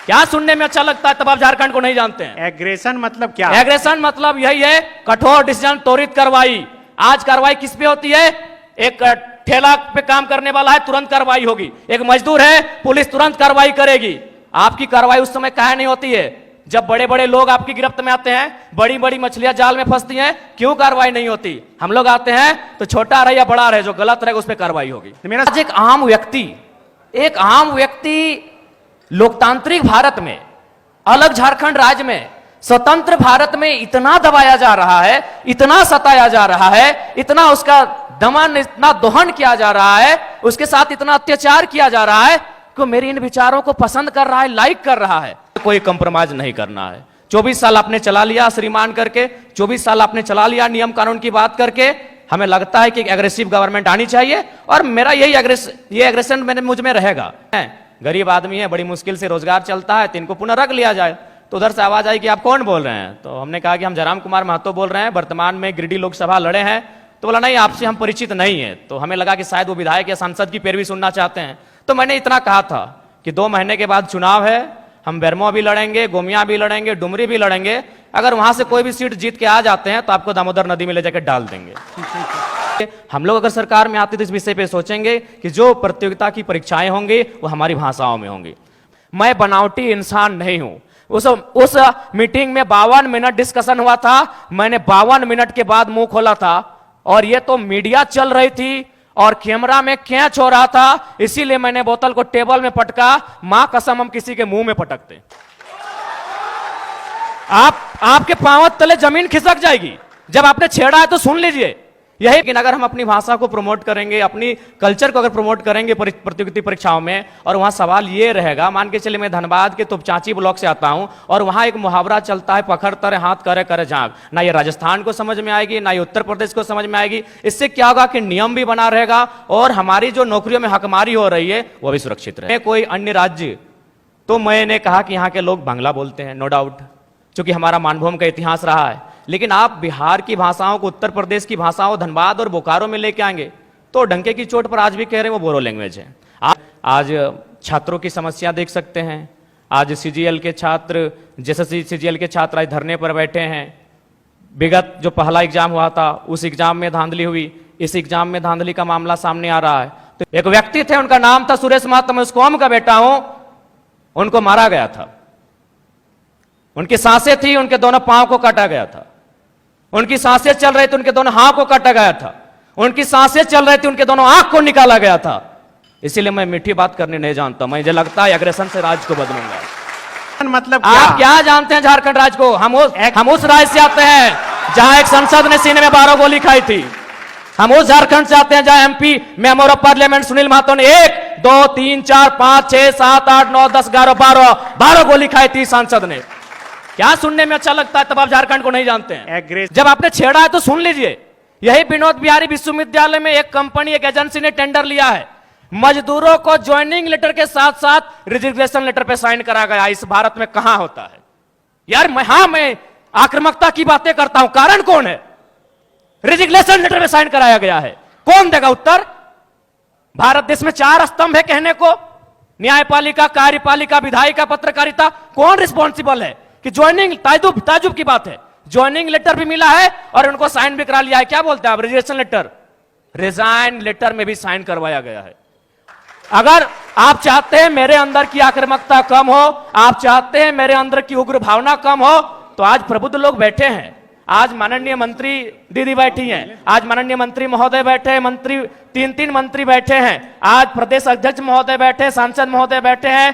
क्या सुनने में अच्छा लगता है तब आप झारखंड को नहीं जानते हैं? एग्रेशन मतलब क्या? एग्रेशन मतलब यही है, कठोर डिसीजन, त्वरित कार्रवाई। आज कार्रवाई किस पे होती है? एक ठेला पे काम करने वाला है, तुरंत कार्रवाई होगी। एक मजदूर है, पुलिस तुरंत कार्रवाई करेगी। आपकी कार्रवाई उस समय काहे नहीं होती है? जब बड़े बड़े लोग आपकी गिरफ्त में आते हैं, बड़ी बड़ी मछलियां जाल में फंसती हैं, क्यों कार्रवाई नहीं होती? हम लोग आते हैं तो छोटा रहे या बड़ा रहे, जो गलत रहेगा उस पर कार्रवाई होगी। मेरा एक आम व्यक्ति लोकतांत्रिक भारत में, अलग झारखंड राज्य में, स्वतंत्र भारत में इतना दबाया जा रहा है, इतना सताया जा रहा है, इतना उसका दमन, इतना दोहन किया जा रहा है, उसके साथ इतना अत्याचार किया जा रहा है कि मेरे इन विचारों को पसंद कर रहा है, लाइक कर रहा है। कोई कंप्रोमाइज नहीं करना है। 24 साल आपने चला लिया श्रीमान करके, 24 साल आपने चला लिया नियम कानून की बात करके। हमें लगता है कि एक एग्रेसिव गवर्नमेंट आनी चाहिए और मेरा यही एग्रेशन मुझ में रहेगा। गरीब आदमी है, बड़ी मुश्किल से रोजगार चलता है, तो इनको पुनः रख लिया जाए। तो उधर से आवाज आई कि आप कौन बोल रहे हैं? तो हमने कहा कि हम जयराम कुमार महतो बोल रहे हैं, वर्तमान में गिरिडीह लोकसभा लड़े हैं। तो बोला नहीं, आपसे हम परिचित नहीं है। तो हमें लगा कि शायद वो विधायक या सांसद की पैरवी सुनना चाहते हैं। तो मैंने इतना कहा था कि 2 महीने के बाद चुनाव है, हम बेरमो भी लड़ेंगे, गोमिया भी लड़ेंगे, डुमरी भी लड़ेंगे। अगर वहां से कोई भी सीट जीत के आ जाते हैं तो आपको दामोदर नदी में ले जाकर डाल देंगे। हम लोग अगर सरकार में आते तो इस विषय पे सोचेंगे कि जो प्रतियोगिता की परीक्षाएं होंगी वो हमारी भाषाओं में होंगी। मैं बनावटी इंसान नहीं हूं। उस मीटिंग में 52 मिनट डिस्कशन हुआ था। मैंने 52 मिनट के बाद मुंह खोला था और ये तो मीडिया चल रही थी और कैमरा में कैच हो रहा था, इसीलिए मैंने बोतल को टेबल में पटका। मां कसम हम किसी के मुंह में पटकते, आपके पांव तले जमीन खिसक जाएगी। जब आपने छेड़ा है तो सुन लीजिए। यही कि अगर हम अपनी भाषा को प्रमोट करेंगे, अपनी कल्चर को अगर प्रमोट करेंगे प्रतियोगिता परीक्षाओं में, और वहां सवाल ये रहेगा, मान के चलिए मैं धनबाद के तोपचांची ब्लॉक से आता हूं और वहां एक मुहावरा चलता है, पखड़ तरे हाथ करे करे झांक। ना ये राजस्थान को समझ में आएगी, ना ये उत्तर प्रदेश को समझ में आएगी। इससे क्या होगा कि नियम भी बना रहेगा और हमारी जो नौकरियों में हकमारी हो रही है वो भी सुरक्षित रहे। कोई अन्य राज्य, तो मैंने कहा कि यहाँ के लोग बांग्ला बोलते हैं, नो डाउट, क्योंकि हमारा मानभूम का इतिहास रहा है। लेकिन आप बिहार की भाषाओं को उत्तर प्रदेश की भाषाओं धनबाद और बोकारो में लेके आएंगे तो डंके की चोट पर आज भी कह रहे हैं वो बोरो लैंग्वेज है। आज छात्रों की समस्या देख सकते हैं। आज सीजीएल के छात्र, जैसे सीजीएल के छात्र आज धरने पर बैठे हैं। विगत जो पहला एग्जाम हुआ था उस एग्जाम में धांधली हुई, इस एग्जाम में धांधली का मामला सामने आ रहा है। तो एक व्यक्ति थे, उनका नाम था सुरेश महतो, मैं उस कौम का बेटा हूं। उनको मारा गया था, उनकी सांसें थी, उनके दोनों पांव को काटा गया था। उनकी सांसें चल रही थी, उनके दोनों हाथ को काटा गया था। उनकी सांसें चल रही थी, उनके दोनों आंख को निकाला गया था। इसीलिए मैं मीठी बात करने नहीं जानता। मुझे लगता है एग्रेशन से राज्य को बदलूंगा। मतलब आप क्या जानते हैं झारखंड राज्य को? हम उस राज्य से आते हैं जहां एक सांसद ने सीने में 12 गोली खाई थी। हम उस झारखंड से आते हैं जहां MP member of parliament Sunil Mahto ने 1 2 3 4 5 6 7 8 9 10 11 12 गोली खाई थी सांसद ने। क्या सुनने में अच्छा लगता है तब आप झारखंड को नहीं जानते हैं? जब आपने छेड़ा है तो सुन लीजिए। यही विनोद बिहारी विश्वविद्यालय में एक कंपनी, एक एजेंसी ने टेंडर लिया है। मजदूरों को ज्वाइनिंग लेटर के साथ साथ रिजिग्नेशन लेटर पे साइन करा गया। इस भारत में कहां होता है यार? मैं आक्रामकता की बातें करता हूं, कारण कौन है? रिजिग्नेशन लेटर पे साइन कराया गया है, कौन देगा उत्तर? भारत देश में 4 स्तंभ है कहने को, न्यायपालिका, कार्यपालिका, विधायिका, पत्रकारिता। कौन रिस्पॉन्सिबल है कि ज्वाइनिंग? ताजुब की बात है, ज्वाइनिंग लेटर भी मिला है और उनको साइन भी करा लिया है। क्या बोलते हैं आप? रिजिग्नेशन लेटर, रिजाइन लेटर में भी साइन करवाया गया है। अगर आप चाहते हैं मेरे अंदर की आक्रामकता कम हो, आप चाहते हैं मेरे अंदर की उग्र भावना कम हो, तो आज प्रबुद्ध लोग बैठे हैं। आज माननीय मंत्री दीदी बैठी हैं, आज माननीय मंत्री महोदय बैठे हैं, मंत्री 3 मंत्री बैठे हैं, आज प्रदेश अध्यक्ष महोदय बैठे, सांसद महोदय बैठे हैं,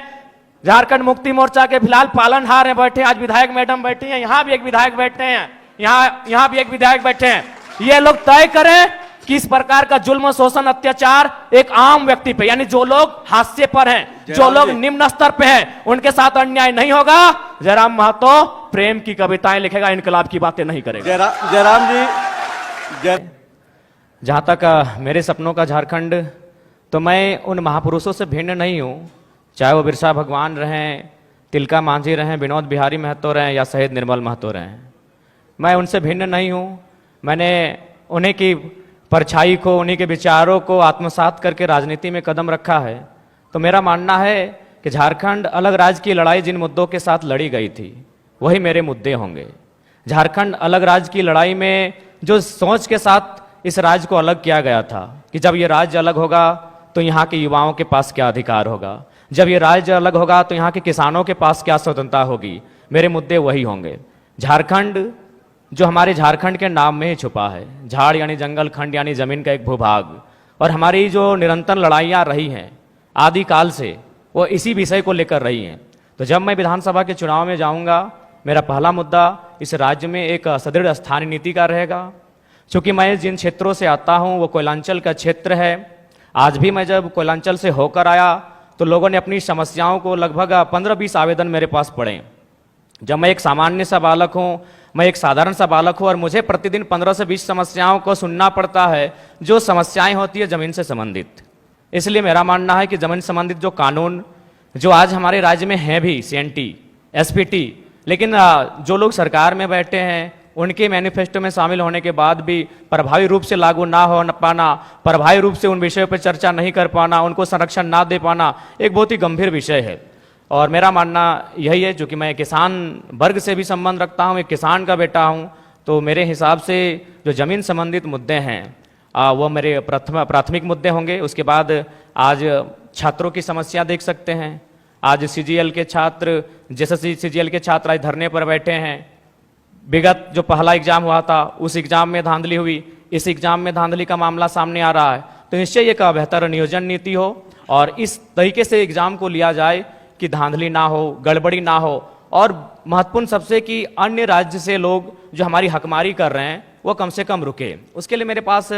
झारखंड मुक्ति मोर्चा के फिलहाल पालनहार हैं बैठे, आज विधायक मैडम बैठी हैं, यहां भी एक विधायक बैठे हैं, यहां भी एक विधायक बैठे हैं। ये लोग तय करें कि इस प्रकार का जुल्म, शोषण, अत्याचार एक आम व्यक्ति पे, यानी जो लोग हाशिए पर हैं, जो लोग निम्न स्तर पे हैं, उनके साथ अन्याय नहीं होगा। जयराम महतो प्रेम की कविताएं लिखेगा, इनकलाब की बातें नहीं करेगा। जयराम जी, जहां तक मेरे सपनों का झारखंड, तो मैं उन महापुरुषों से भिन्न नहीं हूं, चाहे वो बिरसा भगवान रहें, तिलका मांझी रहें, विनोद बिहारी महतो रहें या शहीद निर्मल महतो रहें। मैं उनसे भिन्न नहीं हूं। मैंने उन्हीं की परछाई को, उन्हीं के विचारों को आत्मसात करके राजनीति में कदम रखा है। तो मेरा मानना है कि झारखंड अलग राज्य की लड़ाई जिन मुद्दों के साथ लड़ी गई थी वही मेरे मुद्दे होंगे। झारखंड अलग राज्य की लड़ाई में जो सोच के साथ इस राज्य को अलग किया गया था कि जब ये राज्य अलग होगा तो यहाँ के युवाओं के पास क्या अधिकार होगा, जब ये राज्य अलग होगा तो यहाँ के किसानों के पास क्या स्वतंत्रता होगी, मेरे मुद्दे वही होंगे। झारखंड जो हमारे झारखंड के नाम में ही छुपा है, झाड़ यानी जंगल, खंड यानी जमीन का एक भूभाग, और हमारी जो निरंतर लड़ाइयाँ रही हैं आदिकाल से वो इसी विषय को लेकर रही हैं। तो जब मैं विधानसभा के चुनाव में जाऊंगा, मेरा पहला मुद्दा इस राज्य में एक सुदृढ़ स्थानीय नीति का रहेगा। चूंकि मैं जिन क्षेत्रों से आता हूं वो कोयलांचल का क्षेत्र है। आज भी मैं जब कोयलांचल से होकर आया तो लोगों ने अपनी समस्याओं को लगभग 15-20 आवेदन मेरे पास पड़े। जब मैं एक सामान्य सा बालक हूं, मैं एक साधारण सा बालक हूं और मुझे प्रतिदिन 15 से 20 समस्याओं को सुनना पड़ता है, जो समस्याएं होती है जमीन से संबंधित। इसलिए मेरा मानना है कि जमीन संबंधित जो कानून जो आज हमारे राज्य में हैं भी, CNT, SPT, लेकिन जो लोग सरकार में बैठे हैं उनके मैनिफेस्टो में शामिल होने के बाद भी प्रभावी रूप से लागू ना हो पाना, प्रभावी रूप से उन विषयों पर चर्चा नहीं कर पाना, उनको संरक्षण ना दे पाना एक बहुत ही गंभीर विषय है। और मेरा मानना यही है, जो कि मैं किसान वर्ग से भी संबंध रखता हूँ, एक किसान का बेटा हूँ, तो मेरे हिसाब से जो जमीन संबंधित मुद्दे हैं वो मेरे प्राथमिक मुद्दे होंगे। उसके बाद आज छात्रों की समस्या देख सकते हैं। आज CGL के छात्र, जैसे CGL के छात्र आज धरने पर बैठे हैं। विगत जो पहला एग्जाम हुआ था उस एग्जाम में धांधली हुई, इस एग्जाम में धांधली का मामला सामने आ रहा है। तो निश्चय एक बेहतर नियोजन नीति हो और इस तरीके से एग्जाम को लिया जाए कि धांधली ना हो, गड़बड़ी ना हो, और महत्वपूर्ण सबसे कि अन्य राज्य से लोग जो हमारी हकमारी कर रहे हैं वो कम से कम रुके। उसके लिए मेरे पास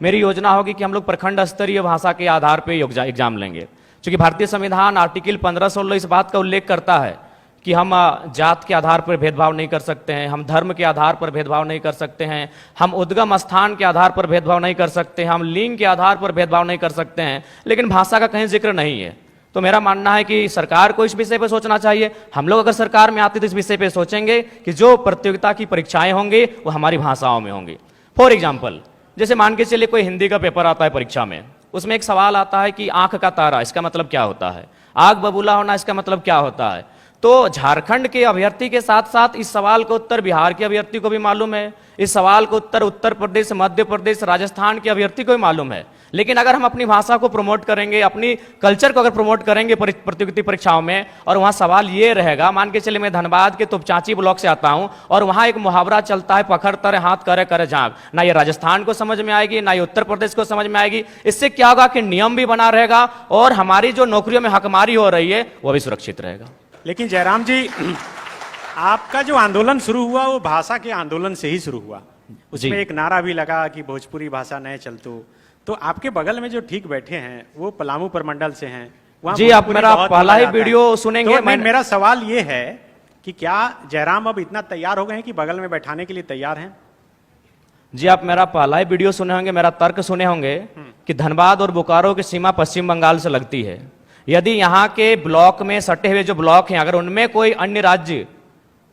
मेरी योजना होगी कि हम लोग प्रखंड स्तरीय भाषा के आधार पर एग्जाम लेंगे। क्योंकि भारतीय संविधान आर्टिकल 15-16 इस बात का उल्लेख करता है कि हम जात के आधार पर भेदभाव नहीं कर सकते हैं, हम धर्म के आधार पर भेदभाव नहीं कर सकते हैं, हम उद्गम स्थान के आधार पर भेदभाव नहीं कर सकते हैं, हम लिंग के आधार पर भेदभाव नहीं कर सकते हैं, लेकिन भाषा का कहीं जिक्र नहीं है। तो मेरा मानना है कि सरकार को इस विषय पर सोचना चाहिए। हम लोग अगर सरकार में आते तो इस विषय पर सोचेंगे कि जो प्रतियोगिता की परीक्षाएं होंगी वो हमारी भाषाओं में होंगी। फॉर एग्जाम्पल, जैसे मान के चलिए कोई हिंदी का पेपर आता है परीक्षा में, उसमें एक सवाल आता है कि आंख का तारा इसका मतलब क्या होता है, आग बबूला होना इसका मतलब क्या होता है। तो झारखंड के अभ्यर्थी के साथ साथ इस सवाल को उत्तर बिहार के अभ्यर्थी को भी मालूम है, इस सवाल को उत्तर प्रदेश, मध्य प्रदेश, राजस्थान के अभ्यर्थी को भी मालूम है। लेकिन अगर हम अपनी भाषा को प्रमोट करेंगे, अपनी कल्चर को अगर प्रमोट करेंगे प्रतियोगिता परीक्षाओं में, और वहाँ सवाल ये रहेगा, मान के चले मैं धनबाद के तुपचांची ब्लॉक से आता हूँ और वहाँ एक मुहावरा चलता है, पखड़ तरे हाथ करे करे झांक, ना ये राजस्थान को समझ में आएगी, ना ये उत्तर प्रदेश को समझ में आएगी। इससे क्या होगा कि नियम भी बना रहेगा और हमारी जो नौकरियों में हकमारी हो रही है वो भी सुरक्षित रहेगा। लेकिन जयराम जी, आपका जो आंदोलन शुरू हुआ वो भाषा के आंदोलन से ही शुरू हुआ। उसमें एक नारा भी लगा कि भोजपुरी भाषा नए चलतो। तो आपके बगल में जो ठीक बैठे हैं वो पलामू प्रमंडल से हैं। जी, आप मेरा पहला ही वीडियो सुनेंगे। तो मेरा सवाल ये है कि क्या जयराम अब इतना तैयार हो गए हैं कि बगल में बैठाने के लिए तैयार हैं? जी, आप मेरा पहला ही वीडियो सुने होंगे, मेरा तर्क सुने होंगे कि धनबाद और बोकारो की सीमा पश्चिम बंगाल से लगती है। यदि यहाँ के ब्लॉक में सटे हुए जो ब्लॉक हैं अगर उनमें कोई अन्य राज्य,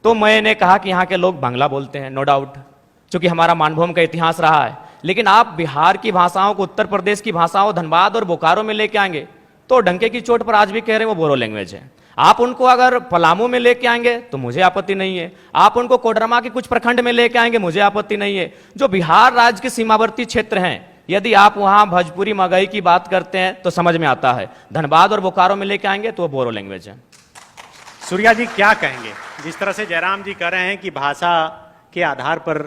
तो मैंने कहा कि यहाँ के लोग बांग्ला बोलते हैं, नो डाउट, क्योंकि हमारा मानभूम का इतिहास रहा है। लेकिन आप बिहार की भाषाओं को, उत्तर प्रदेश की भाषाओं धनबाद और बोकारो में लेके आएंगे तो डंके की चोट पर आज भी कह रहे हैं वो बोरो लैंग्वेज है। आप उनको अगर पलामू में लेके आएंगे तो मुझे आपत्ति नहीं है, आप उनको कोडरमा के कुछ प्रखंड में लेके आएंगे मुझे आपत्ति नहीं है। जो बिहार राज्य के सीमावर्ती क्षेत्र हैं, यदि आप वहां भोजपुरी मगही की बात करते हैं तो समझ में आता है, धनबाद और बोकारो में लेके आएंगे तो वो बोरो लैंग्वेज है। सूर्या जी क्या कहेंगे? जिस तरह से जयराम जी कह रहे हैं कि भाषा के आधार पर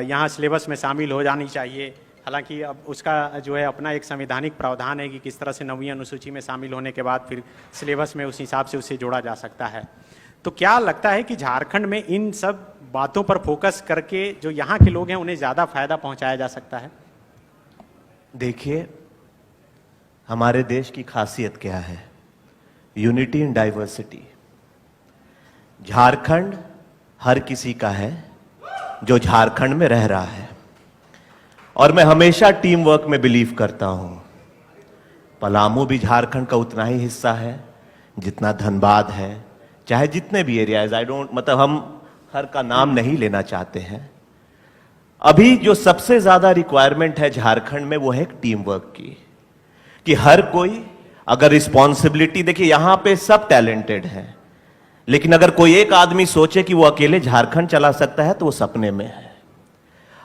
यहाँ सिलेबस में शामिल हो जानी चाहिए, हालांकि अब उसका जो है अपना एक संवैधानिक प्रावधान है कि किस तरह से 9वीं अनुसूची में शामिल होने के बाद फिर सिलेबस में उस हिसाब से उसे जोड़ा जा सकता है। तो क्या लगता है कि झारखंड में इन सब बातों पर फोकस करके जो यहाँ के लोग हैं उन्हें ज़्यादा फायदा पहुँचाया जा सकता है? देखिए, हमारे देश की खासियत क्या है? Unity in diversity. झारखंड हर किसी का है जो झारखंड में रह रहा है, और मैं हमेशा टीम वर्क में बिलीव करता हूं। पलामू भी झारखंड का उतना ही हिस्सा है जितना धनबाद है, चाहे जितने भी एरियाज, मतलब हम हर का नाम नहीं लेना चाहते हैं। अभी जो सबसे ज्यादा रिक्वायरमेंट है झारखंड में वो है टीम वर्क की, कि हर कोई अगर रिस्पॉन्सिबिलिटी, देखिए यहां पे सब टैलेंटेड हैं, लेकिन अगर कोई एक आदमी सोचे कि वो अकेले झारखंड चला सकता है तो वो सपने में है।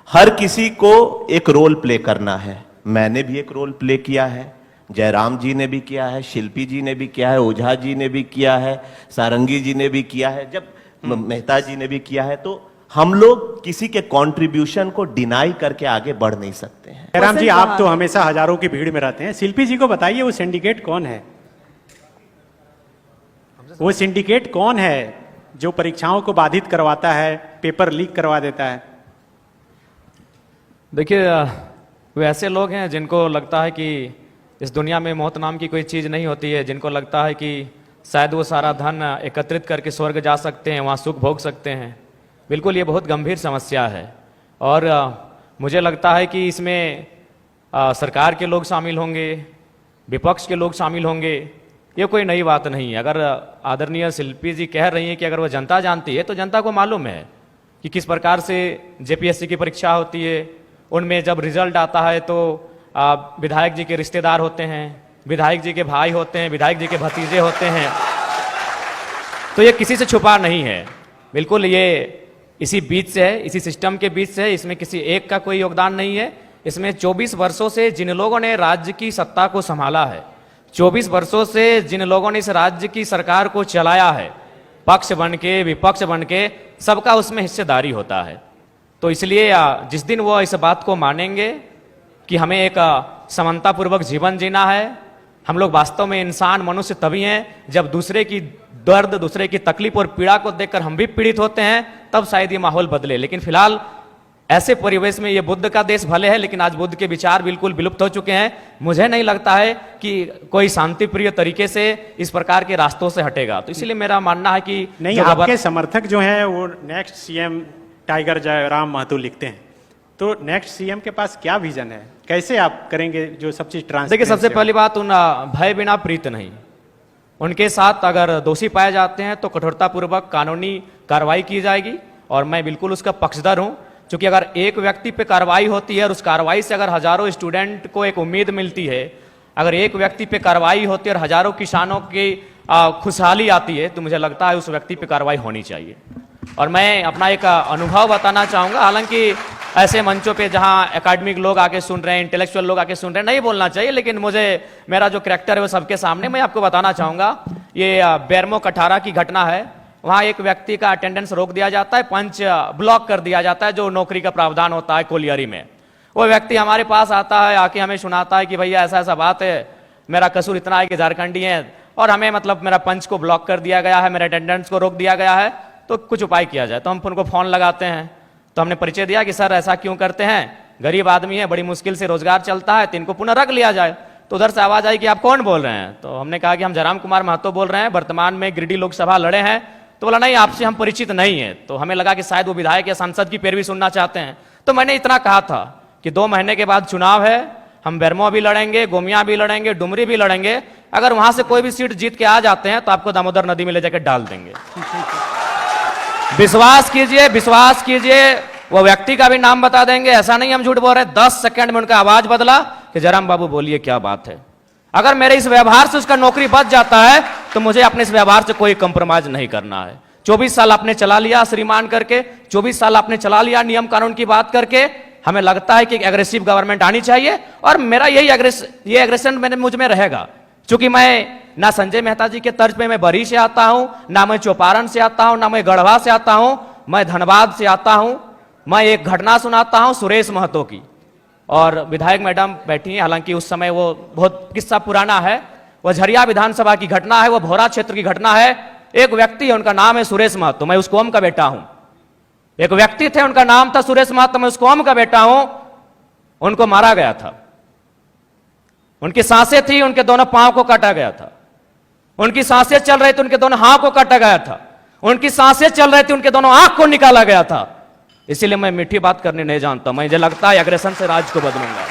हर किसी को एक रोल प्ले करना है। मैंने भी एक रोल प्ले किया है, जयराम जी ने भी किया है, शिल्पी जी ने भी किया है, ओझा जी ने भी किया है, सारंगी जी ने भी किया है, जब मेहता जी ने भी किया है। तो हम लोग किसी के कंट्रीब्यूशन को डिनाई करके आगे बढ़ नहीं सकते हैं। जयराम जी, आप तो हमेशा हजारों की भीड़ में रहते हैं, शिल्पी जी को बताइए वो सिंडिकेट कौन है? वो सिंडिकेट कौन है जो परीक्षाओं को बाधित करवाता है, पेपर लीक करवा देता है? देखिए, वो ऐसे लोग हैं जिनको लगता है कि इस दुनिया में मौत नाम की कोई चीज़ नहीं होती है, जिनको लगता है कि शायद वो सारा धन एकत्रित करके स्वर्ग जा सकते हैं, वहाँ सुख भोग सकते हैं। बिल्कुल ये बहुत गंभीर समस्या है और मुझे लगता है कि इसमें सरकार के लोग शामिल होंगे, विपक्ष के लोग शामिल होंगे। ये कोई नई बात नहीं है। अगर आदरणीय शिल्पी जी कह रही हैं कि अगर वो जनता जानती है तो जनता को मालूम है कि किस प्रकार से जेपीएससी की परीक्षा होती है। उनमें जब रिजल्ट आता है तो विधायक जी के रिश्तेदार होते हैं, विधायक जी के भाई होते हैं, विधायक जी के भतीजे होते हैं। तो ये किसी से छुपा नहीं है, बिल्कुल ये इसी बीच से है, इसी सिस्टम के बीच से है। इसमें किसी एक का कोई योगदान नहीं है। इसमें 24 वर्षों से जिन लोगों ने राज्य की सत्ता को संभाला है, 24 वर्षों से जिन लोगों ने इस राज्य की सरकार को चलाया है, पक्ष बन के विपक्ष बन के, सबका उसमें हिस्सेदारी होता है। तो इसलिए जिस दिन वो इस बात को मानेंगे कि हमें एक समानतापूर्वक जीवन जीना है, हम लोग वास्तव में इंसान मनुष्य तभी हैं जब दूसरे की दर्द, दूसरे की तकलीफ और पीड़ा को देखकर हम भी पीड़ित होते हैं, तब शायद ये माहौल बदले। लेकिन फिलहाल ऐसे परिवेश में ये बुद्ध का देश भले है, लेकिन आज बुद्ध के विचार बिल्कुल विलुप्त हो चुके हैं। मुझे नहीं लगता है कि कोई शांति प्रिय तरीके से इस प्रकार के रास्तों से हटेगा। तो इसलिए मेरा मानना है कि नहीं, आपके समर्थक जो हैं वो next CM tiger Jairam Mahto लिखते हैं, तो नेक्स्ट सीएम के पास क्या विजन है, कैसे आप करेंगे जो सब चीज ट्रांसपेरेंसी? देखिए, सबसे पहली बात, उन भय बिना प्रीत नहीं। उनके साथ अगर दोषी पाए जाते हैं तो कठोरतापूर्वक कानूनी कार्रवाई की जाएगी और मैं बिल्कुल उसका पक्षधर हूं। क्योंकि अगर एक व्यक्ति पे कार्रवाई होती है और उस कार्रवाई से अगर हजारों स्टूडेंट को एक उम्मीद मिलती है, अगर एक व्यक्ति पे कार्रवाई होती है और हजारों किसानों की खुशहाली आती है, तो मुझे लगता है उस व्यक्ति पे कार्रवाई होनी चाहिए। और मैं अपना एक अनुभव बताना चाहूँगा। हालांकि ऐसे मंचों पे जहाँ एकेडमिक लोग आके सुन रहे हैं, इंटेलेक्चुअल लोग आके सुन रहे हैं, नहीं बोलना चाहिए, लेकिन मुझे मेरा जो कैरेक्टर है वो सबके सामने मैं आपको बताना चाहूँगा। ये बेरमो कठारा की घटना है। वहाँ एक व्यक्ति का अटेंडेंस रोक दिया जाता है, पंच ब्लॉक कर दिया जाता है, जो नौकरी का प्रावधान होता है कोलियरी में। वो व्यक्ति हमारे पास आता है, आके हमें सुनाता है कि भैया ऐसा ऐसा बात है, मेरा कसूर इतना है कि झारखंडी है और हमें मतलब मेरा पंच को ब्लॉक कर दिया गया है, मेरे अटेंडेंस को रोक दिया गया है, तो कुछ उपाय किया जाए। तो हम उनको फोन लगाते हैं, तो हमने परिचय दिया कि सर ऐसा क्यों करते हैं, गरीब आदमी है, बड़ी मुश्किल से रोजगार चलता है, तो इनको पुनः रख लिया जाए। तो उधर से आवाज आई कि आप कौन बोल रहे हैं? तो हमने कहा कि हम जयराम कुमार महतो बोल रहे हैं, वर्तमान में गिरिडीह लोकसभा लड़े हैं। तो बोला नहीं, आपसे हम परिचित नहीं है। तो हमें लगा कि शायद वो विधायक या सांसद की पैरवी सुनना चाहते हैं। तो मैंने इतना कहा था कि 2 महीने के बाद चुनाव है, हम बेरमो भी लड़ेंगे, गोमिया भी लड़ेंगे, डुमरी भी लड़ेंगे। अगर वहां से कोई भी सीट जीत के आ जाते हैं तो आपको दामोदर नदी में ले जाकर डाल देंगे। विश्वास कीजिए, विश्वास कीजिए, वो व्यक्ति का भी नाम बता देंगे, ऐसा नहीं हम झूठ बोल रहे। 10 सेकंड में उनका आवाज बदला कि जयराम बाबू बोलिए क्या बात है। अगर मेरे इस व्यवहार से उसका नौकरी बच जाता है तो मुझे अपने इस व्यवहार से कोई कंप्रोमाइज नहीं करना है। 24 साल आपने चला लिया श्रीमान करके, 24 साल आपने चला लिया नियम कानून की बात करके। हमें लगता है कि एक एग्रेसिव गवर्नमेंट आनी चाहिए और मेरा यही एग्रेशन मुझ में रहेगा। क्योंकि मैं ना संजय मेहता जी के तर्ज पे मैं बरी से आता हूं, ना मैं चौपारण से आता हूं, ना मैं गढ़वा से आता हूं, मैं धनबाद से आता हूं। मैं एक घटना सुनाता हूं सुरेश महतो की, और विधायक मैडम बैठी हैं, हालांकि उस समय वो बहुत किस्सा पुराना है। वो झरिया विधानसभा की घटना है, वो भोरा क्षेत्र की घटना है। एक व्यक्ति है, उनका नाम है सुरेश महतो, मैं उस कौम का बेटा हूं। एक व्यक्ति थे, उनका नाम था सुरेश महतो, मैं उस कौम का बेटा हूं। उनको मारा गया था, उनकी सांसें थी, उनके दोनों पांव को काटा गया था। उनकी सांसें चल रही थी, उनके दोनों हाथ को काटा गया था। उनकी सांसें चल रही थी, उनके दोनों आंख को निकाला गया था। इसीलिए मैं मीठी बात करने नहीं जानता। मुझे लगता है एग्रेशन से राज्य को बदलूंगा।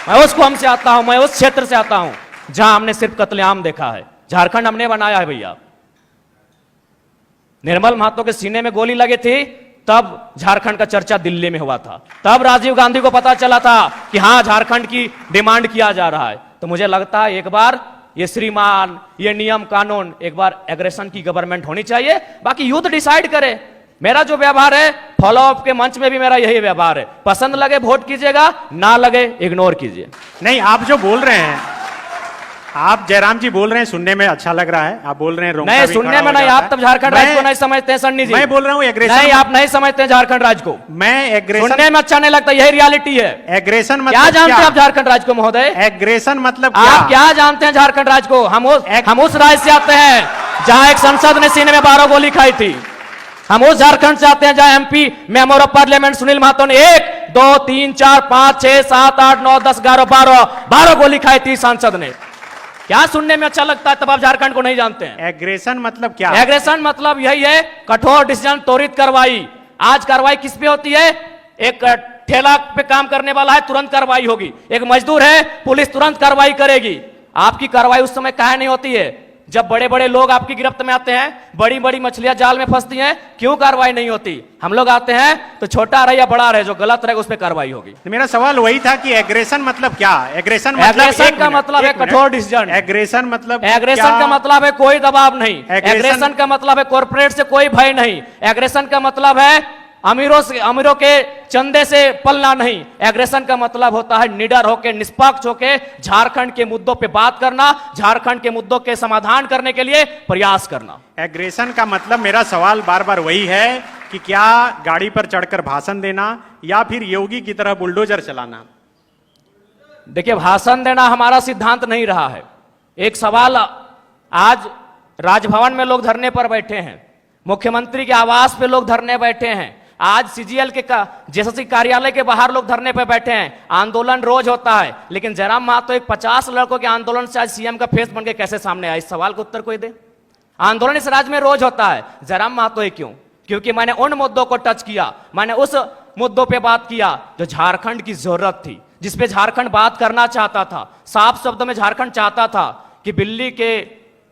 मैं उस कौम से आता हूं, मैं उस क्षेत्र से आता हूं जहां हमने सिर्फ कत्लेआम देखा है। झारखंड हमने बनाया है भैया। निर्मल महतो के सीने में गोली लगी थी, तब झारखंड का चर्चा दिल्ली में हुआ था। तब राजीव गांधी को पता चला था कि हां झारखंड की डिमांड किया जा रहा है। तो मुझे लगता है एक बार ये श्रीमान, ये नियम कानून, एक बार एग्रेशन की गवर्नमेंट होनी चाहिए, बाकी यूथ डिसाइड करे। मेरा जो व्यवहार है फॉलो अप के मंच में भी मेरा यही व्यवहार है, पसंद लगे वोट कीजिएगा, ना लगे इग्नोर कीजिए। नहीं, आप जो बोल रहे हैं, आप जयराम जी बोल रहे हैं, सुनने में अच्छा लग रहा है। आप बोल रहे हैं रोंगटा नहीं, भी सुनने खड़ा में हो नहीं, जाता आप है। तब झारखंड राज्य को नहीं समझते हैं सन्नी जी। मैं बोल रहा हूँ एग्रेशन। नहीं, आप नहीं समझते हैं झारखंड राज्य को। मैं एग्रेशन, सुनने में अच्छा नहीं लगता, यही रियलिटी है। एग्रेशन मतलब क्या जानते हैं आप झारखंड राज्य को महोदय? एग्रेशन मतलब आप क्या जानते हैं झारखंड राज्य को? हम उस राज्य से आते हैं जहां एक संसद ने सीने में 12 गोली खाई थी। हम उस झारखंड से आते हैं जहां MP member of parliament Sunil Mahto ने 1 2 3 4 5 6 7 8 9 10 11 12 गोली खाई थी सांसद ने। क्या सुनने में अच्छा लगता है, तब आप झारखंड को नहीं जानते हैं। एग्रेशन मतलब क्या? एग्रेशन मतलब यही है, कठोर डिसीजन, त्वरित कार्रवाई। आज कार्रवाई किस पे होती है? एक ठेला पे काम करने वाला है, तुरंत कार्रवाई होगी। एक मजदूर है, पुलिस तुरंत कार्रवाई करेगी। आपकी कार्रवाई उस समय काहे नहीं होती है जब बड़े बड़े लोग आपकी गिरफ्त में आते हैं, बड़ी बड़ी मछलियां जाल में फंसती हैं, क्यों कार्रवाई नहीं होती? हम लोग आते हैं तो छोटा रहे या बड़ा रहे, जो गलत रहेगा उस पर कार्रवाई होगी। मेरा सवाल वही था कि एग्रेशन मतलब क्या? एग्रेशन का मतलब है कठोर डिसीजन। एग्रेशन मतलब एग्रेशन का मतलब है कोई दबाव नहीं। एग्रेशन का मतलब है कॉर्पोरेट से कोई भय नहीं। एग्रेशन का मतलब है अमीरों के चंदे से पलना नहीं। एग्रेशन का मतलब होता है निडर होकर, निष्पक्ष होकर झारखंड के मुद्दों पे बात करना, झारखंड के मुद्दों के समाधान करने के लिए प्रयास करना। एग्रेशन का मतलब, मेरा सवाल बार बार वही है कि क्या गाड़ी पर चढ़कर भाषण देना या फिर योगी की तरह बुलडोजर चलाना? देखिए, भाषण देना हमारा सिद्धांत नहीं रहा है। एक सवाल, आज राजभवन में लोग धरने पर बैठे हैं, मुख्यमंत्री के आवास पे लोग धरने बैठे हैं, आज सीजीएल के जेएसएससी कार्यालय के बाहर लोग धरने पे बैठे हैं। आंदोलन रोज होता है, लेकिन जयराम महतो एक 50 लड़कों के आंदोलन से आज सीएम का फेस बन के कैसे सामने आया? इस सवाल का उत्तर कोई दे। आंदोलन इस राज्य में रोज होता है, जयराम महतो ही क्यों? क्योंकि मैंने उन मुद्दों को टच किया, मैंने उस मुद्दों पे बात किया जो झारखंड की जरूरत थी, जिसपे झारखंड बात करना चाहता था। साफ शब्दों में झारखंड चाहता था कि बिल्ली के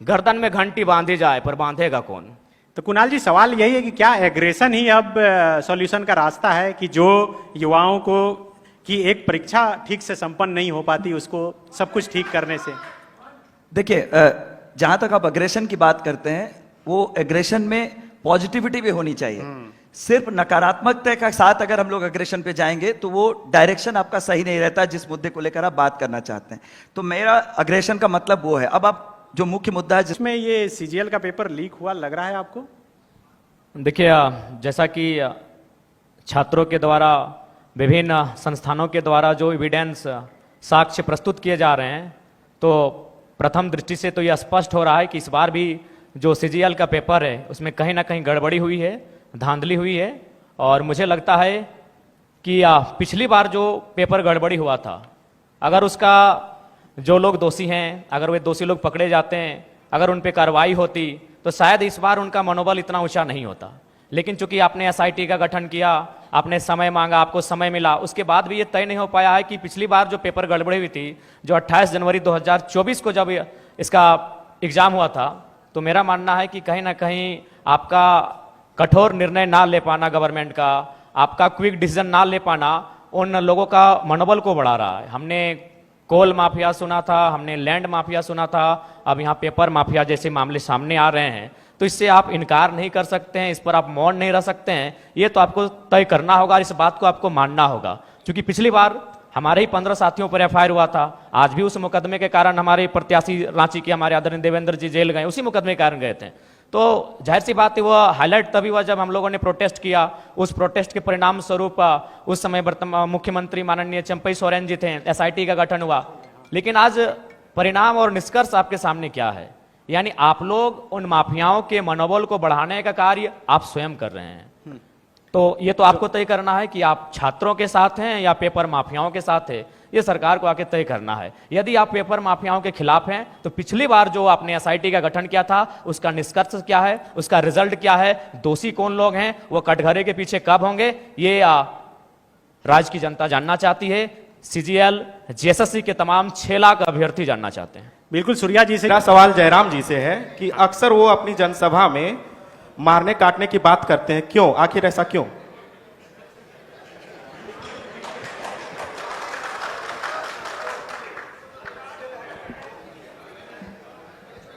गर्दन में घंटी बांधी जाए, पर बांधेगा कौन? तो कुणाल जी, सवाल यही है कि क्या एग्रेशन ही अब सॉल्यूशन का रास्ता है कि जो युवाओं को की एक परीक्षा ठीक से संपन्न नहीं हो पाती, उसको सब कुछ ठीक करने से? देखिए, जहां तक आप एग्रेशन की बात करते हैं, वो एग्रेशन में पॉजिटिविटी भी होनी चाहिए। सिर्फ नकारात्मकता के साथ अगर हम लोग एग्रेशन पे जाएंगे तो वो डायरेक्शन आपका सही नहीं रहता जिस मुद्दे को लेकर आप बात करना चाहते हैं। तो मेरा एग्रेशन का मतलब वो है। अब आप जो मुख्य मुद्दा है जिसमें ये सीजीएल का पेपर लीक हुआ, लग रहा है आपको? देखिए, जैसा कि छात्रों के द्वारा, विभिन्न संस्थानों के द्वारा जो एविडेंस, साक्ष्य प्रस्तुत किए जा रहे हैं, तो प्रथम दृष्टि से तो यह स्पष्ट हो रहा है कि इस बार भी जो सीजीएल का पेपर है उसमें कहीं ना कहीं गड़बड़ी हुई है, धांधली हुई है। और मुझे लगता है कि पिछली बार जो पेपर गड़बड़ी हुआ था, अगर उसका जो लोग दोषी हैं, अगर वे दोषी लोग पकड़े जाते हैं, अगर उन पे कार्रवाई होती, तो शायद इस बार उनका मनोबल इतना ऊंचा नहीं होता। लेकिन चूंकि आपने एसआईटी का गठन किया, आपने समय मांगा, आपको समय मिला, उसके बाद भी ये तय नहीं हो पाया है कि पिछली बार जो पेपर गड़बड़ी हुई थी, जो 28 जनवरी 2024 को जब इसका एग्जाम हुआ था, तो मेरा मानना है कि कहीं ना कहीं आपका कठोर निर्णय ना ले पाना गवर्नमेंट का, आपका क्विक डिसीजन ना ले पाना उन लोगों का मनोबल को बढ़ा रहा है। हमने कोल माफिया सुना था, हमने लैंड माफिया सुना था, अब यहाँ पेपर माफिया जैसे मामले सामने आ रहे हैं, तो इससे आप इनकार नहीं कर सकते हैं, इस पर आप मौन नहीं रह सकते हैं। ये तो आपको तय करना होगा और इस बात को आपको मानना होगा। क्योंकि पिछली बार हमारे ही 15 साथियों पर एफआईआर हुआ था, आज भी उस मुकदमे के कारण हमारे प्रत्याशी रांची के हमारे आदरणीय देवेंद्र जी जेल गए, उसी मुकदमे के कारण गए थे। तो जाहिर सी बात है, वो हाईलाइट तभी हुआ जब हम लोगों ने प्रोटेस्ट किया। उस प्रोटेस्ट के परिणाम स्वरूप उस समय वर्तमान मुख्यमंत्री माननीय चंपई सोरेन जी थे, एसआईटी का गठन हुआ। लेकिन आज परिणाम और निष्कर्ष आपके सामने क्या है? यानी आप लोग उन माफियाओं के मनोबल को बढ़ाने का कार्य आप स्वयं कर रहे हैं। तो ये तो आपको तय करना है कि आप छात्रों के साथ हैं या पेपर माफियाओं के साथ है, ये सरकार को आके तय करना है। यदि आप पेपर माफियाओं के खिलाफ हैं, तो पिछली बार जो आपने एसआईटी का गठन किया था, उसका निष्कर्ष क्या है, उसका रिजल्ट क्या है, दोषी कौन लोग हैं, वो कटघरे के पीछे कब होंगे, ये राज्य की जनता जानना चाहती है। सीजीएल जेएसएससी के तमाम 6 लाख अभ्यर्थी जानना चाहते हैं। बिल्कुल, सूर्या जी से मेरा सवाल जयराम जी से है कि अक्सर वो अपनी जनसभा में मारने काटने की बात करते हैं, क्यों? आखिर ऐसा क्यों?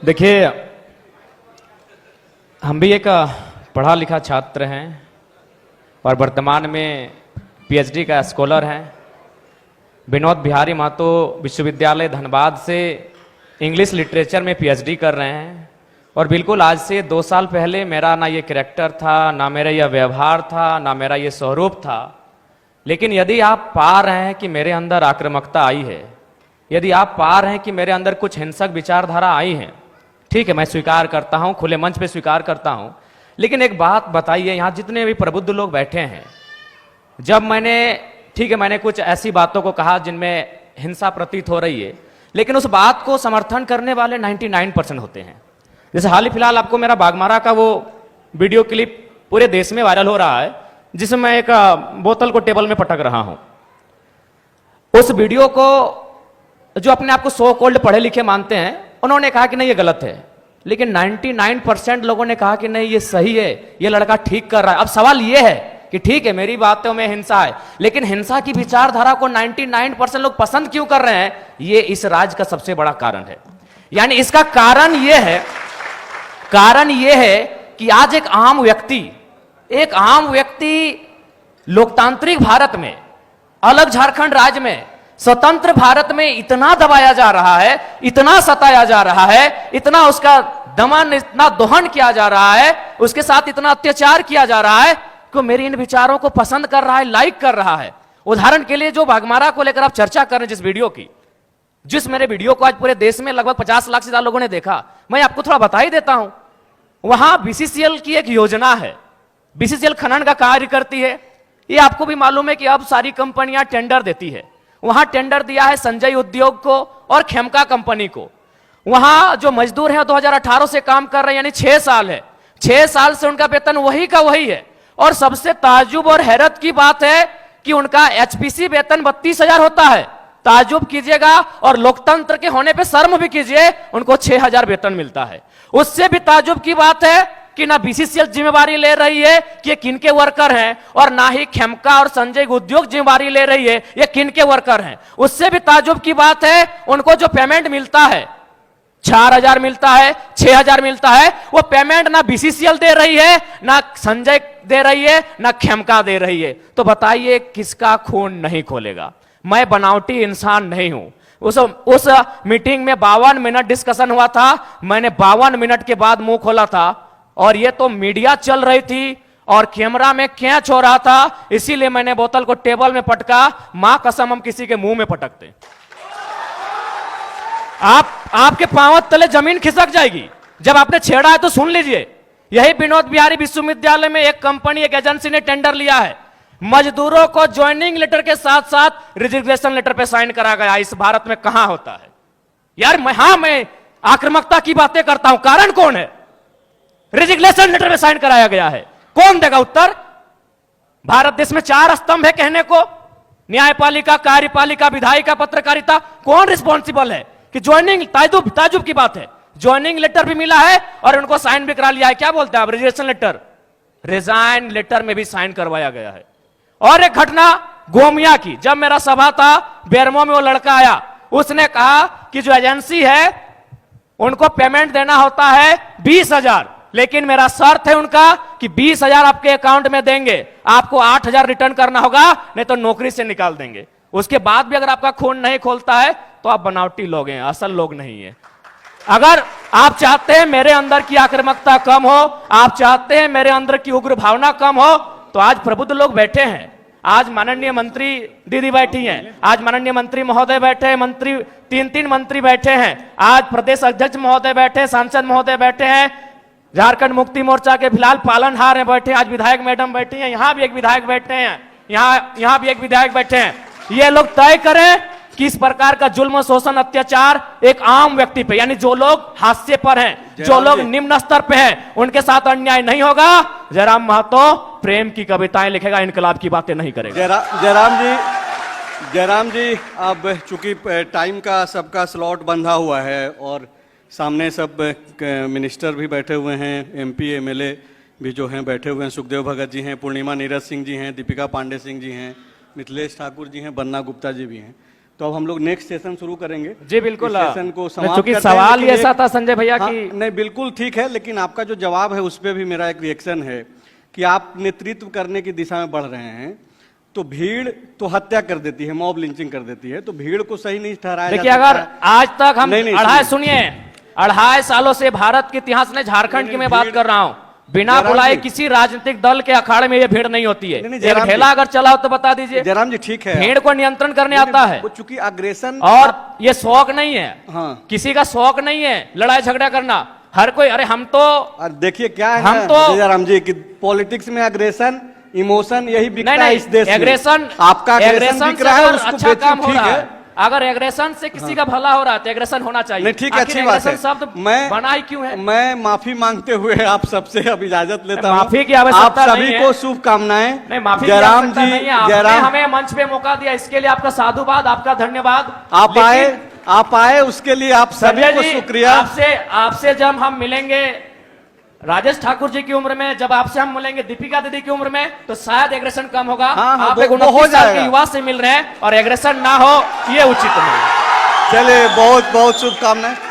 देखिए, हम भी एक पढ़ा लिखा छात्र हैं और वर्तमान में पीएचडी का स्कॉलर हैं। विनोद बिहारी महतो विश्वविद्यालय धनबाद से इंग्लिश लिटरेचर में पीएचडी कर रहे हैं। और बिल्कुल आज से 2 साल पहले मेरा ना ये कैरेक्टर था, ना मेरा यह व्यवहार था, ना मेरा ये स्वरूप था। लेकिन यदि आप पा रहे हैं कि मेरे अंदर आक्रामकता आई है, यदि आप पा रहे हैं कि मेरे अंदर कुछ हिंसक विचारधारा आई है, ठीक है, मैं स्वीकार करता हूं, खुले मंच पे स्वीकार करता हूं। लेकिन एक बात बताइए, यहां जितने भी प्रबुद्ध लोग बैठे हैं, जब मैंने, ठीक है, मैंने कुछ ऐसी बातों को कहा जिनमें हिंसा प्रतीत हो रही है, लेकिन उस बात को समर्थन करने वाले 99% होते हैं। जैसे हाल ही फिलहाल आपको मेरा बागमारा का वो वीडियो क्लिप पूरे देश में वायरल हो रहा है, जिसमें मैं एक बोतल को टेबल में पटक रहा हूं। उस वीडियो को जो अपने आप को सो कॉल्ड पढ़े लिखे मानते हैं, उन्होंने कहा कि नहीं ये गलत है, लेकिन 99% लोगों ने कहा कि नहीं ये सही है, ये लड़का ठीक कर रहा है। अब सवाल ये है कि ठीक है, मेरी बातों में हिंसा है, लेकिन हिंसा की विचारधारा को 99% लोग पसंद क्यों कर रहे हैं? ये इस राज का सबसे बड़ा कारण है। यानी इसका कारण यह है कि आज एक आम व्यक्ति लोकतांत्रिक भारत में, अलग झारखंड राज्य में, स्वतंत्र भारत में इतना दबाया जा रहा है, इतना सताया जा रहा है, इतना उसका दमन, इतना दोहन किया जा रहा है, उसके साथ इतना अत्याचार किया जा रहा है कि मेरे इन विचारों को पसंद कर रहा है, लाइक कर रहा है। उदाहरण के लिए जो बाघमारा को लेकर आप चर्चा कर रहे हैं, जिस वीडियो की, जिस मेरे वीडियो को आज पूरे देश में लगभग 50 लाख से ज्यादा लोगों ने देखा, मैं आपको थोड़ा बता ही देता हूं। वहां बीसीसीएल की एक योजना है, बीसीसीएल खनन का कार्य करती है। ये आपको भी मालूम है कि अब सारी कंपनियां टेंडर देती है। वहां टेंडर दिया है संजय उद्योग को और खेमका कंपनी को। वहां जो मजदूर हैं 2018 से काम कर रहे हैं, यानी 6 साल है, 6 साल से उनका वेतन वही का वही है। और सबसे ताज्जुब और हैरत की बात है कि उनका एचपीसी वेतन 32,000 होता है। ताज्जुब कीजिएगा और लोकतंत्र के होने पे शर्म भी कीजिए, उनको 6,000 वेतन मिलता है। उससे भी ताज्जुब की बात है कि ना बीसीसीएल जिम्मेवारी ले रही है कि ये किनके वर्कर हैं, और ना ही खेमका और संजय उद्योग जिम्मेवारी ले रही है ये किनके वर्कर हैं। उससे भी ताज्जुब की बात है, उनको जो पेमेंट मिलता है, 4,000 मिलता है, 6,000 मिलता है, वो पेमेंट ना बीसीसीएल दे रही है, ना संजय दे रही है, ना खेमका दे रही है। तो बताइए किसका खून नहीं खोलेगा? मैं बनावटी इंसान नहीं हूं। उस मीटिंग में 52 मिनट डिस्कशन हुआ था। मैंने 52 मिनट के बाद मुंह खोला था, और ये तो मीडिया चल रही थी और कैमरा में कैच हो रहा था, इसीलिए मैंने बोतल को टेबल में पटका। मां कसम हम किसी के मुंह में पटकते, आपके पांव तले जमीन खिसक जाएगी। जब आपने छेड़ा है तो सुन लीजिए। यही विनोद बिहारी विश्वविद्यालय में एक कंपनी, एक एजेंसी ने टेंडर लिया है। मजदूरों को ज्वाइनिंग लेटर के साथ साथ रिजिग्नेशन लेटर पे साइन करा गया। इस भारत में कहां होता है यार? मैं आक्रामकता की बातें करता हूं, कारण कौन है? रिजिग्नेशन लेटर पे साइन कराया गया है, कौन देगा उत्तर? भारत देश में 4 स्तंभ है कहने को, न्यायपालिका, कार्यपालिका, विधायिका, पत्रकारिता। कौन रिस्पॉन्सिबल है कि ज्वाइनिंग? ताजुब की बात है, ज्वाइनिंग लेटर भी मिला है और उनको साइन भी करा लिया है। क्या बोलते हैं आप? रिजिग्नेशन लेटर, रिजाइन लेटर में भी साइन करवाया गया है। और एक घटना गोमिया की, जब मेरा सभा था बेरमो में, वो लड़का आया, उसने कहा कि जो एजेंसी है उनको पेमेंट देना होता है 20,000, लेकिन मेरा शर्त है उनका कि 20,000 आपके अकाउंट में देंगे, आपको 8,000 रिटर्न करना होगा, नहीं तो नौकरी से निकाल देंगे। उसके बाद भी अगर आपका खून नहीं खोलता है तो आप बनावटी लोग हैं, असल लोग नहीं है। अगर आप चाहते हैं मेरे अंदर की आक्रामकता कम हो, आप चाहते हैं मेरे अंदर की उग्र भावना कम हो, तो आज प्रबुद्ध लोग बैठे हैं। आज माननीय मंत्री दीदी बैठी हैं, आज माननीय मंत्री महोदय बैठे हैं, मंत्री 3 मंत्री बैठे हैं, आज प्रदेश अध्यक्ष महोदय बैठे, सांसद महोदय बैठे हैं, झारखंड मुक्ति मोर्चा के फिलहाल पालनहार हैं बैठे, आज विधायक मैडम बैठी हैं, यहां भी एक विधायक बैठे हैं, यहां भी एक विधायक बैठे हैं। ये लोग तय करें कि इस प्रकार का जुल्म, शोषण, अत्याचार एक आम व्यक्ति पे, यानी जो लोग हाशिए पर हैं, जो लोग निम्न स्तर पे हैं, उनके साथ अन्याय नहीं होगा। जयराम महतो प्रेम की कविताएं लिखेगा, इनकलाब की बातें नहीं करेगा। जयराम जी, अब चूंकि टाइम का सबका स्लॉट बंधा हुआ है और सामने सब मिनिस्टर भी बैठे हुए हैं, एमपी एमएलए भी जो हैं बैठे हुए हैं, सुखदेव भगत जी हैं, पूर्णिमा नीरज सिंह जी हैं, दीपिका पांडे सिंह जी हैं, मिथिलेश ठाकुर जी हैं, बन्ना गुप्ता जी भी हैं। तो अब हम लोग नेक्स्ट सेशन शुरू करेंगे। जी बिल्कुल। इस सेशन को समाप्त चूंकि करते हैं, सवाल लेकिन ऐसा एक- था संजय भैया हाँ, कि नहीं बिल्कुल ठीक है, लेकिन आपका जो जवाब है उस पर भी मेरा एक रिएक्शन है कि आप नेतृत्व करने की दिशा में बढ़ रहे हैं, तो भीड़ तो हत्या कर देती है, मॉब लिंचिंग कर देती है, तो भीड़ को सही नहीं ठहराया देखिए, जा सकता अगर है। आज तक हम नहीं, नहीं, अढ़ाई सुनिए 2.5 सालों से भारत के इतिहास में झारखंड की मैं बात भीड़- कर रहा हूं, बिना जयराम बुलाए जी। किसी राजनीतिक दल के अखाड़े में ये भीड़ नहीं होती है। नहीं, नहीं, एक जयराम ठेला जी। अगर चला हो तो बता दीजिए, जयराम जी ठीक है, भीड़ को नियंत्रण करने नहीं, आता है। वो चूंकि अग्रेशन और ये शौक नहीं है, हाँ। किसी का शौक नहीं है लड़ाई झगड़ा करना। हर कोई, अरे हम तो और देखिए क्या है हम ना, तो- जयराम जी कि पॉलिटिक्स में अग्रेशन इमोशन यही बिकता नहीं है नहीं, इस देश में। एग्रेशन, आपका अग्रेशन एग्रेशन बिक से रहा है, अगर उसको अच्छा बेचो, काम हो ठीक रहा है। है। अगर एग्रेशन से किसी का भला हो रहा है तो एग्रेशन होना चाहिए। नहीं ठीक है, आखिर अच्छी बात है। एग्रेशन शब्द बना ही क्यों है? मैं माफी मांगते हुए आप सबसे अब इजाजत लेता हूं। माफी की आवश्यकता आप नहीं सभी है। को शुभकामनाएं। नहीं, माफी की जयराम आवश्यकता जी, नहीं है। आपने जयराम हमें मंच पे मौका दिया, इसके लिए आपका साधुवाद, आपका धन्यवाद। आप आए उसके लिए आप सभी संजय को जी, शुक्रिया। आपसे जब हम मिलेंगे राजेश ठाकुर जी की उम्र में, जब आपसे हम मिलेंगे दीपिका दीदी की उम्र में, तो शायद एग्रेशन कम होगा। हाँ, हाँ, आप एक वो हो 29 साल के जाएगा। युवा से मिल रहे हैं और एग्रेशन ना हो, ये उचित नहीं। चलिए, बहुत बहुत शुभकामनाएं।